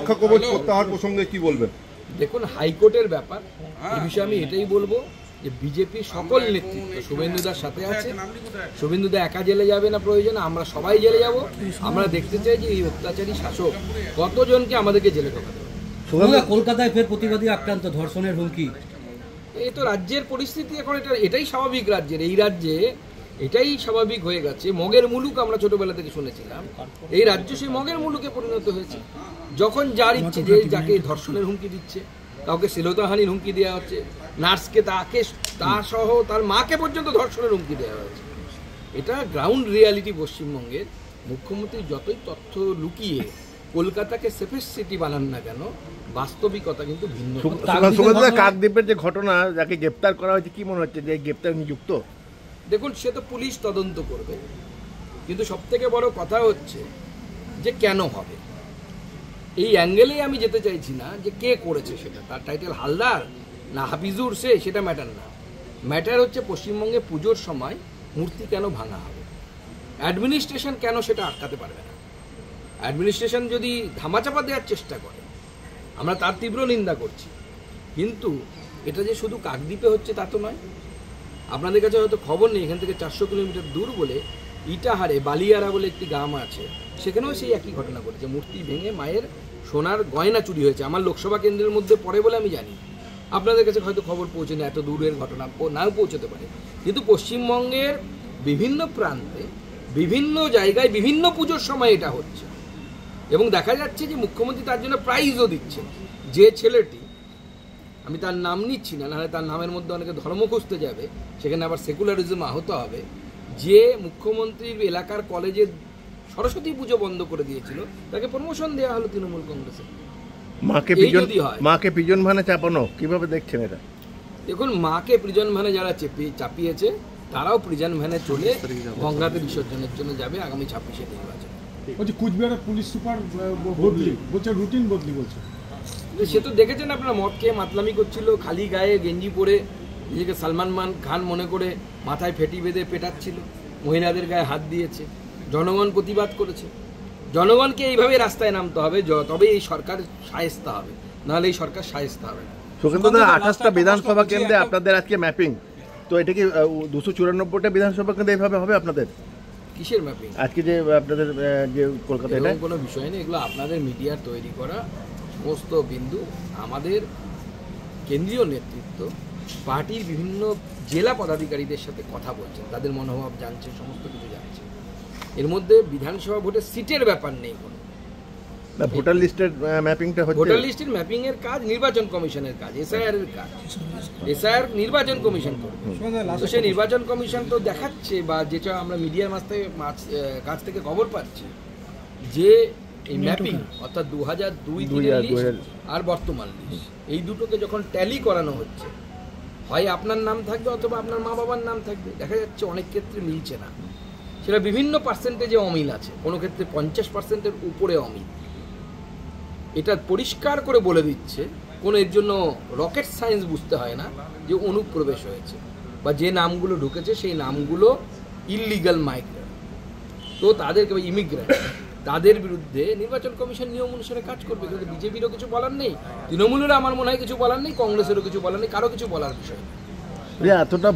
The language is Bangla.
রক্ষা কবচ প্রত্যাহার প্রসঙ্গে কি বলবেন? দেখুন, হাইকোর্টের ব্যাপার, এই বিষয়ে আমি এটাই বলবো যে বিজেপি সকল নেতৃত্ব শুভেন্দুদার সাথে আছে। শুভেন্দুদা একা জেলে যাবে না, প্রয়োজন আমরা সবাই জেলে যাব। আমরা দেখতে চাই যে এই অত্যাচারী শাসক কতজনকে আমাদেরকে জেলে ঢোকাতে হবে। কলকাতায় ফের প্রতিবাদী আক্রান্ত, ধর্ষণের হুমকি। এই তো রাজ্যের পরিস্থিতি এখন, এটাই স্বাভাবিক রাজ্যের, এই রাজ্যে এটাই স্বাভাবিক হয়ে গেছে। মগের মুলুক আমরা ছোটবেলা থেকে শুনেছিলাম, এই রাজ্য সেই মগের মুলুকে পরিণত হয়েছে। যখন যার ইচ্ছে, যে যাকে ধর্ষণের হুমকি দিচ্ছে, কাউকে শ্লীলতাহানির হুমকি দেওয়া হচ্ছে, নার্সকে তার সহ তার মাকে পর্যন্ত ধর্ষণের হুমকি দেওয়া হয়েছে। এটা গ্রাউন্ড রিয়ালিটি পশ্চিমবঙ্গের। মুখ্যমন্ত্রী যতই তথ্য লুকিয়ে কলকাতাকে সেফেস্ট সিটি বানান না কেন, বাস্তবিকতা কিন্তু ভিন্ন। কাকদ্বীপের যে ঘটনা, যাকে গ্রেপ্তার করা হয়েছে, কি মনে হচ্ছে যে গ্রেপ্তার নিযুক্ত? দেখুন, সে তো পুলিশ তদন্ত করবে, কিন্তু সব থেকে বড় কথা হচ্ছে যে কেন হবে, এই অ্যাঙ্গেলেই আমি যেতে চাইছি না যে কে করেছে সেটা, তার টাইটেল হালদার না হাফিজুর, সেটা ম্যাটার না। ম্যাটার হচ্ছে পশ্চিমবঙ্গে পুজোর সময় মূর্তি কেন ভাঙা হবে, অ্যাডমিনিস্ট্রেশন কেন সেটা আটকাতে পারবে না। অ্যাডমিনিস্ট্রেশন যদি ধামাচাপা দেওয়ার চেষ্টা করে, আমরা তার তীব্র নিন্দা করছি, কিন্তু এটা যে শুধু কাকদ্বীপে হচ্ছে তা তো নয়। আপনাদের কাছে হয়তো খবর নেই, এখান থেকে 400 কিলোমিটার দূর বলে ইটাহারে বালিয়ারা বলে একটি গ্রাম আছে, সেখানেও সেই একই ঘটনা ঘটেছে। মূর্তি ভেঙে মায়ের সোনার গয়না চুরি হয়েছে। আমার লোকসভা কেন্দ্রের মধ্যে পড়ে বলে আমি জানি, আপনাদের কাছে হয়তো খবর পৌঁছেনি, এত দূরের ঘটনা নাও পৌঁছতে পারে। কিন্তু পশ্চিমবঙ্গের বিভিন্ন প্রান্তে, বিভিন্ন জায়গায়, বিভিন্ন পুজোর সময় এটা হচ্ছে, এবং দেখা যাচ্ছে যে মুখ্যমন্ত্রী তার জন্য প্রাইজও দিচ্ছেন। যে ছেলেটি, আমি তার নাম নিচ্ছি না, নাহলে তার নামের মধ্যে অনেকে ধর্ম খুঁজতে যাবে, সেখানে আবার সেকুলারিজম আহত হবে, যে মুখ্যমন্ত্রীর এলাকার কলেজে সরস্বতী পুজো বন্ধ করে দিয়েছিল, তাকে প্রমোশন দেওয়া হলো তৃণমূল কংগ্রেসে। মাকে প্রিজন ভ্যানে চাপানো, কিভাবে দেখছেন এটা? দেখুন, মাকে প্রিজন ভ্যানে যারা চাপিয়েছে, তারাও প্রিজন ভ্যানে চলে গঙ্গাতে বিসর্জনের জন্য যাবে আগামী 26শে নির্বাচন। কুচবিহারের পুলিশ সুপার বদলি বলছে, রুটিন বদলি বলছে। সে তো দেখেছেন আপনারা, মদ খেয়ে মাতলামি করছিল, খালি গায়ে গেঞ্জি পরে নিজেকে সালমান খান মনে করে মাথায় ফেটি বেঁধে পেটাচ্ছিল, মহিলাদের গায়ে হাত দিয়েছে। জনগণ প্রতিবাদ করেছে। জনগণকে এইভাবে রাস্তায় নামতে হবে, তবে এই সরকার শায়েস্তা হবে, নাহলে এই সরকার শায়েস্তা হবে না। 28টা বিধানসভা কেন্দ্রে আপনাদের আজকে ম্যাপিং, তো এটা কি 294টা বিধানসভা কেন্দ্রে এইভাবে হবে আপনাদের? কিসের ম্যাপিং? আজকে যে আপনাদের যে কলকাতায়, এরকম কোনো বিষয় নেই, এগুলো আপনাদের মিডিয়ার তৈরি করা সমস্ত বিন্দু। আমাদের কেন্দ্রীয় নেতৃত্ব পার্টির বিভিন্ন জেলা পদাধিকারীদের সাথে কথা বলছেন, তাদের মনোভাব জানছে, সমস্ত কিছু জানছে। এর মধ্যে বিধানসভা ভোটের সিটের ব্যাপার নেই কোনো। ভোটার লিস্টের ম্যাপিংটা হচ্ছে, ভোটার লিস্টের ম্যাপিং এর কাজ নির্বাচন কমিশনের কাজ, এসআইআর এর কাজ। এসআইআর নির্বাচন কমিশন করবে, তো সেই নির্বাচন কমিশন তো দেখাচ্ছে, বা যেটা আমরা মিডিয়ার কাছ থেকে খবর পাচ্ছি, যে এই ম্যাপিং অর্থাৎ 2002-3 লিস্ট আর বর্তমান লিস্ট, এই দুটোকে যখন ট্যালি করানো হচ্ছে, হয় আপনার নাম থাকবে অথবা আপনার মা বাবার নাম থাকবে। দেখা যাচ্ছে অনেক ক্ষেত্রে মিলছে না, সেটা বিভিন্ন পার্সেন্টেজে অমিল আছে, কোনো ক্ষেত্রে 50%-এর উপরে অমিল। এটা পরিষ্কার করে বলে দিচ্ছে, কোনো এর জন্য রকেট সায়েন্স বুঝতে হয় না যে অনুপ্রবেশ হয়েছে, বা যে নামগুলো ঢুকেছে সেই নামগুলো ইললিগাল মাইগ্রেন্ট, তো তাদেরকে ইমিগ্রেন্ট, তাদের বিরুদ্ধে নির্বাচন কমিশন নিয়ম অনুসারে কাজ করবে। কিন্তু বিজেপিরও কিছু বলার নেই, তৃণমূলেরও আমার মনে হয় কিছু বলার নেই, কংগ্রেসেরও কিছু বলার নেই, কারো কিছু বলার বিষয় নেই। এতটা